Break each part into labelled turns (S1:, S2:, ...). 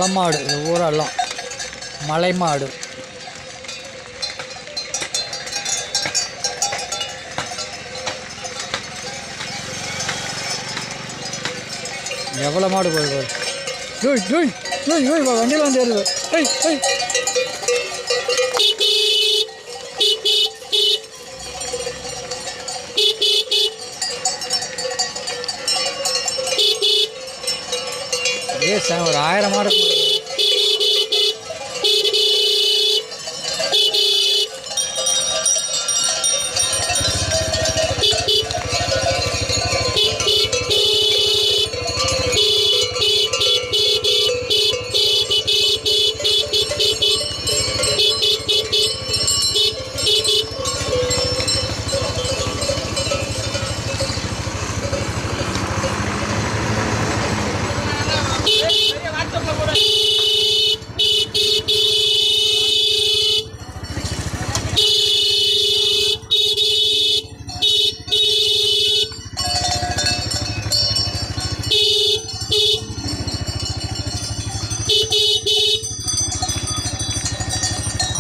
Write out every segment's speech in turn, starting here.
S1: மலை மாடு. இது ஊரெல்லாம் மலை மாடு. எவ்வளோ மாடு போகுது? வண்டியில் வந்து ஏறுது. ஒரு 1000 மாடு.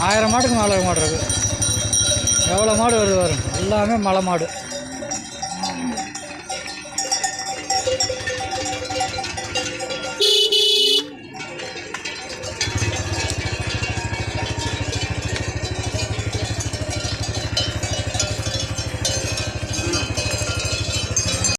S1: ஆயிரம் மாட்டுக்கு மேலே மாடு இருக்குது. எவ்வளோ மாடு வருது பாருங்க. எல்லாமே மலை மாடு.